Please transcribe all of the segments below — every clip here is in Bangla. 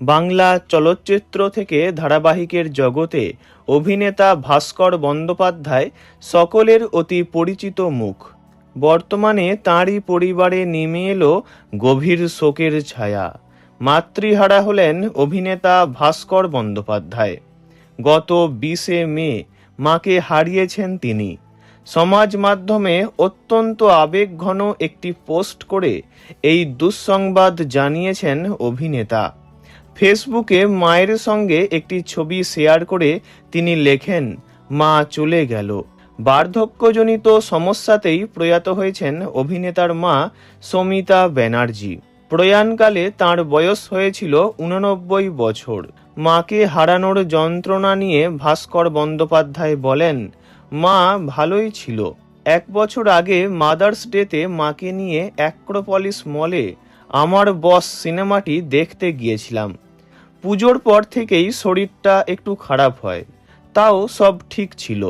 বাংলা চলচ্চিত্র থেকে ধারাবাহিকের জগতে অভিনেতা ভাস্কর বন্দ্যোপাধ্যায় সকলের অতি পরিচিত মুখ। বর্তমানে তাঁরই পরিবারে নেমে এলো গভীর শোকের ছায়া। মাতৃহারা হলেন অভিনেতা ভাস্কর বন্দ্যোপাধ্যায়। গত 20শে মে মাকে হারিয়েছেন তিনি। সমাজ মাধ্যমে অত্যন্ত আবেগঘন একটি পোস্ট করে এই দুঃসংবাদ জানিয়েছেন অভিনেতা। ফেসবুকে মায়ের সঙ্গে একটি ছবি শেয়ার করে তিনি লেখেন, মা চলে গেল। বার্ধক্যজনিত সমস্যাতেই প্রয়াত হয়েছেন অভিনেতার মা সমিতা ব্যানার্জি। প্রয়াণকালে তাঁর বয়স হয়েছিল 89 বছর। মাকে হারানোর যন্ত্রণা নিয়ে ভাস্কর বন্দ্যোপাধ্যায় বলেন, মা ভালোই ছিল। 1 বছর আগে মাদার্স ডেতে মাকে নিয়ে অ্যাক্রোপলিস মলে আমার বস সিনেমাটি দেখতে গিয়েছিলাম। পুজোর পর থেকেই শরীরটা একটু খারাপ হয়, তাও সব ঠিক ছিল।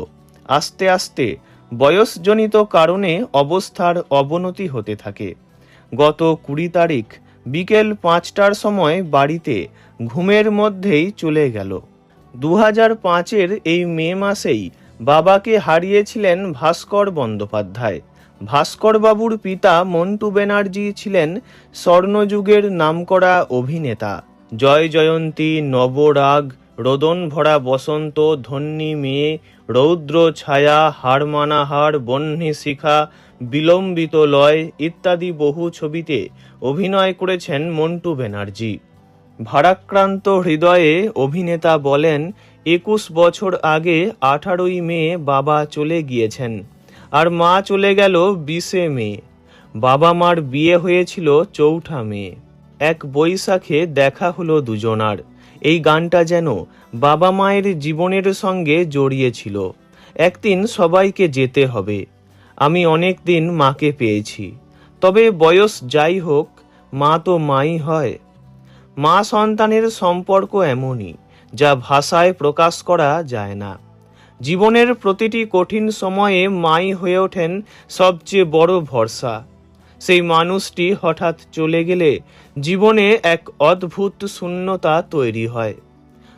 আস্তে আস্তে বয়সজনিত কারণে অবস্থার অবনতি হতে থাকে। গত 20 তারিখ বিকেল 5টার সময় বাড়িতে ঘুমের মধ্যেই চলে গেল। 2005-এর এই মে মাসেই বাবাকে হারিয়েছিলেন ভাস্কর বন্দ্যোপাধ্যায়। ভাস্করবাবুর পিতা মন্টু ব্যানার্জি ছিলেন স্বর্ণযুগের নামকরা অভিনেতা। জয় জয়ন্তী, নবরাগ, রোদন ভরা বসন্ত, ধন্যী মেয়ে, রৌদ্র ছায়া, হার মানা হার, বহ্নি শিখা, বিলম্বিত লয় ইত্যাদি বহু ছবিতে অভিনয় করেছেন মন্টু ব্যানার্জি। ভারাক্রান্ত হৃদয়ে অভিনেতা বলেন, 21 বছর আগে 18ই মে বাবা চলে গিয়েছেন, আর মা চলে গেল 20শে মে। বাবা মার বিয়ে হয়েছিল 4ঠা মে। এক বৈশাখে দেখা হলো দুজনার। এই গানটা যেন বাবা মায়ের জীবনের সঙ্গে জড়িয়েছিল। একদিন সবাইকে যেতে হবে। আমি অনেক দিন মাকে পেয়েছি, তবে বয়স যাই হোক, মা তো মাই হয়। মা সন্তানের সম্পর্ক এমনই, যা ভাষায় প্রকাশ করা যায় না। জীবনের প্রতিটি কঠিন সময়ে মাই হয়ে ওঠেন সবচেয়ে বড় ভরসা। সেই মানুষটি হঠাৎ চলে গেলে জীবনে এক অদ্ভুত শূন্যতা তৈরি হয়।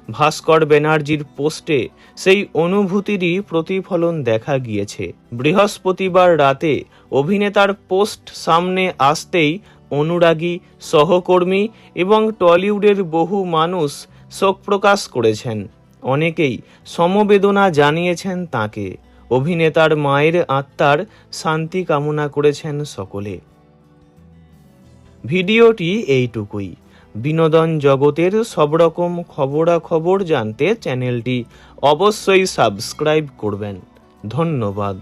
ভাস্কর ব্যানার্জির পোস্টে সেই অনুভূতিরই প্রতিফলন দেখা গিয়েছে। বৃহস্পতিবার রাতে অভিনেতার পোস্ট সামনে আসতেই অনুরাগী, সহকর্মী এবং টলিউডের বহু মানুষ শোক প্রকাশ করেছেন। অনেকেই সমবেদনা জানিয়েছেন তাঁকে। অভিনেতার মায়ের আত্মার শান্তি কামনা করেছেন সকলে। ভিডিওটি এইটুকুই। বিনোদন জগতের সব রকম খবরাখবর জানতে চ্যানেলটি অবশ্যই সাবস্ক্রাইব করবেন। ধন্যবাদ।